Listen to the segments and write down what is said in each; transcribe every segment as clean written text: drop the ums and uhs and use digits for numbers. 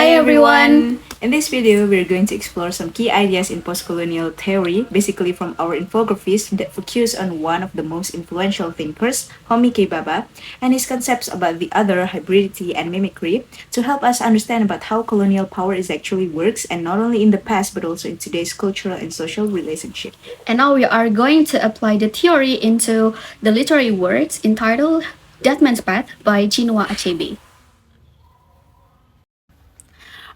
Hi everyone! In this video, we're going to explore some key ideas in postcolonial theory, basically from our infographies that focus on one of the most influential thinkers, Homi K, and his concepts about the other, hybridity and mimicry, to help us understand about how colonial power is actually works, and not only in the past but also in today's cultural and social relationship. And now we are going to apply the theory into the literary works entitled Dead Man's Path by Chinua Achebe.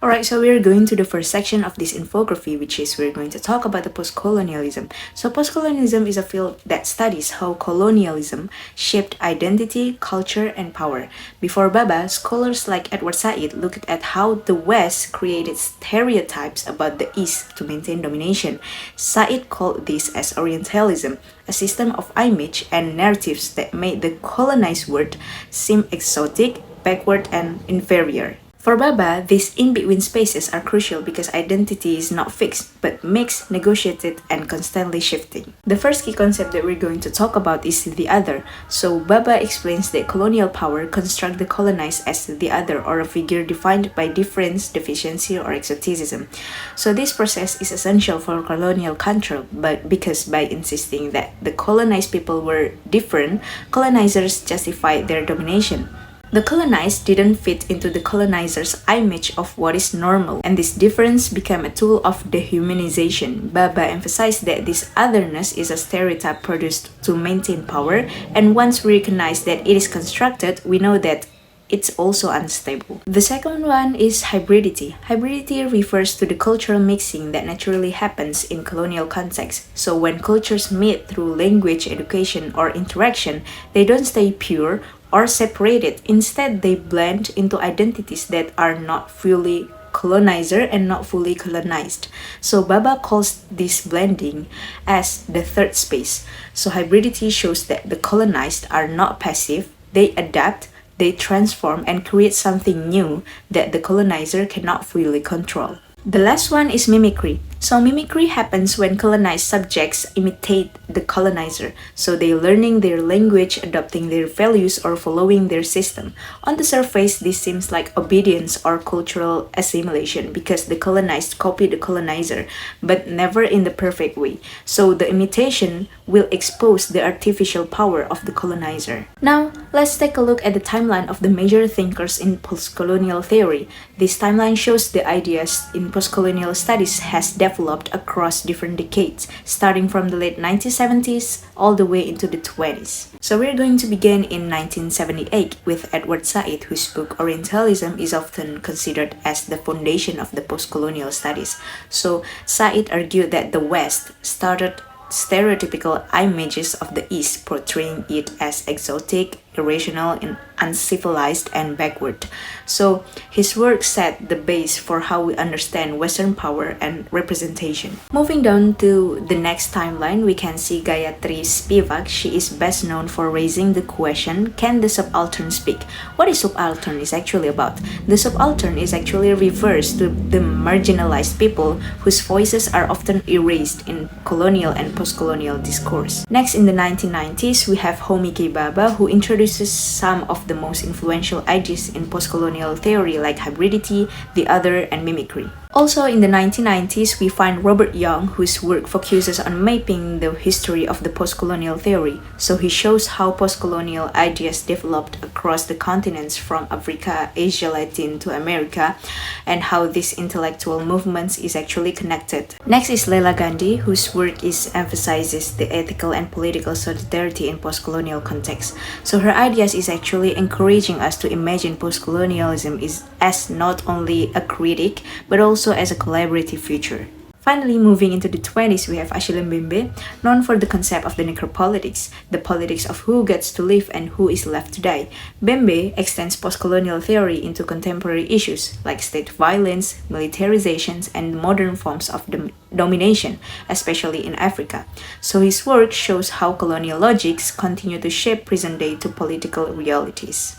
Alright, so we're going to the first section of this infography, which is we're going to talk about the postcolonialism. So postcolonialism is a field that studies how colonialism shaped identity, culture, and power. Before Bhabha, scholars like Edward Said looked at how the West created stereotypes about the East to maintain domination. Said called this as Orientalism, a system of image and narratives that made the colonized world seem exotic, backward, and inferior. For Bhabha, these in-between spaces are crucial because identity is not fixed, but mixed, negotiated, and constantly shifting. The first key concept that we're going to talk about is the other. So Bhabha explains that colonial power constructs the colonized as the other, or a figure defined by difference, deficiency, or exoticism. So this process is essential for colonial control, but because by insisting that the colonized people were different, colonizers justified their domination. The colonized didn't fit into the colonizer's image of what is normal, and this difference became a tool of dehumanization. Bhabha emphasized that this otherness is a stereotype produced to maintain power, and once we recognize that it is constructed, we know that it's also unstable. The second one is hybridity. Hybridity refers to the cultural mixing that naturally happens in colonial contexts. So when cultures meet through language, education, or interaction, they don't stay pure or separated. Instead, they blend into identities that are not fully colonizer and not fully colonized. So Bhabha calls this blending as the third space. So hybridity shows that the colonized are not passive, they adapt, they transform and create something new that the colonizer cannot fully control. The last one is mimicry. So mimicry happens when colonized subjects imitate the colonizer. So they're learning their language, adopting their values, or following their system. On the surface, this seems like obedience or cultural assimilation because the colonized copy the colonizer, but never in the perfect way. So the imitation will expose the artificial power of the colonizer. Now, let's take a look at the timeline of the major thinkers in postcolonial theory. This timeline shows the ideas in postcolonial studies has developed across different decades, starting from the late 1970s all the way into the 20s. So we're going to begin in 1978 with Edward Said, whose book Orientalism is often considered as the foundation of the postcolonial studies. So Said argued that the West started stereotypical images of the East, portraying it as exotic, irrational, and uncivilized and backward. So his work set the base for how we understand Western power and representation. Moving down to the next timeline, we can see Gayatri Spivak. She is best known for raising the question, can the subaltern speak? What is subaltern is actually about? The subaltern is actually refers to the marginalized people whose voices are often erased in colonial and postcolonial discourse. Next, in the 1990s, we have Homi K, who introduces some of the most influential ideas in postcolonial theory like hybridity, the other, and mimicry. Also in the 1990s, we find Robert Young, whose work focuses on mapping the history of the postcolonial theory. So he shows how postcolonial ideas developed across the continents from Africa, Asia, Latin to America, and how these intellectual movements is actually connected. Next is Leila Gandhi, whose work emphasizes the ethical and political solidarity in postcolonial context. So her ideas is actually encouraging us to imagine postcolonialism as not only a critic but also as a collaborative future. Finally, moving into the 20s, we have Achebe Mbembe, known for the concept of the necropolitics, the politics of who gets to live and who is left to die. Mbembe extends postcolonial theory into contemporary issues like state violence, militarizations, and modern forms of domination, especially in Africa. So his work shows how colonial logics continue to shape present-day to political realities.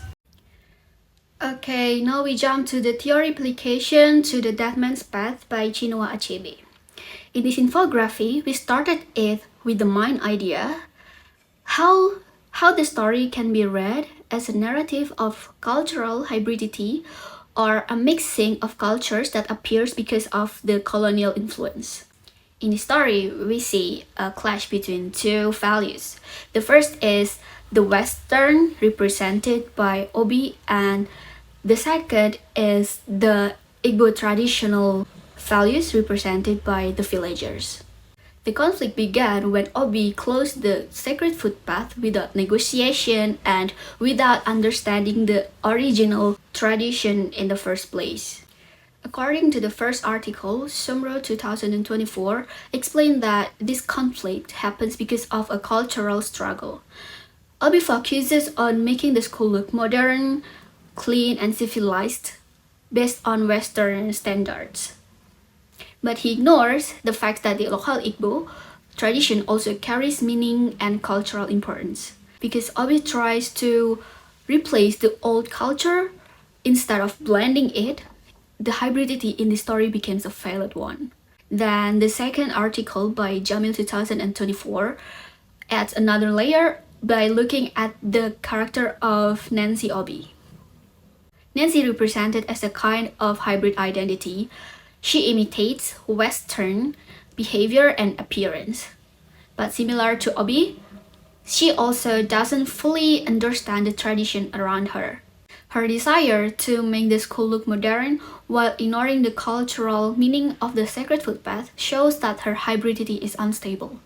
Okay, now we jump to the theory application to the Dead Man's Path by Chinua Achebe. In this infography, we started it with the main idea, how the story can be read as a narrative of cultural hybridity or a mixing of cultures that appears because of the colonial influence. In the story, we see a clash between two values. The first is the Western, represented by Obi, and the second is the Igbo traditional values, represented by the villagers. The conflict began when Obi closed the sacred footpath without negotiation and without understanding the original tradition in the first place. According to the first article, Sumro 2024 explained that this conflict happens because of a cultural struggle. Obi focuses on making the school look modern, clean, and civilized based on Western standards. But he ignores the fact that the local Igbo tradition also carries meaning and cultural importance. Because Obi tries to replace the old culture instead of blending it, the hybridity in the story becomes a failed one. Then the second article by Jamil 2024 adds another layer by looking at the character of Nancy Obi. Nancy represented as a kind of hybrid identity. She imitates Western behavior and appearance. But similar to Obi, she also doesn't fully understand the tradition around her. Her desire to make the school look modern while ignoring the cultural meaning of the sacred footpath shows that her hybridity is unstable.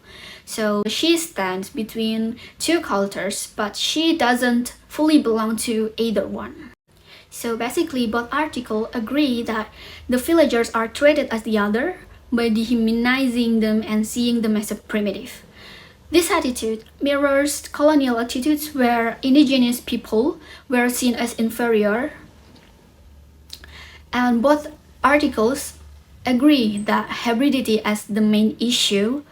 So she stands between two cultures, but she doesn't fully belong to either one. So basically, both articles agree that the villagers are treated as the other by dehumanizing them and seeing them as a primitive. This attitude mirrors colonial attitudes where indigenous people were seen as inferior. And both articles agree that hybridity as the main issue,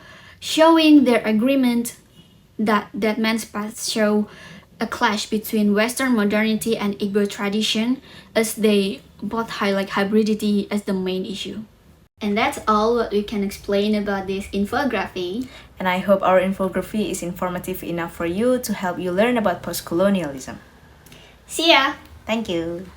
showing their agreement that Dead Man's Path show a clash between Western modernity and Igbo tradition, as they both highlight hybridity as the main issue. And that's all what we can explain about this infography. And I hope our infography is informative enough for you to help you learn about postcolonialism. See ya! Thank you.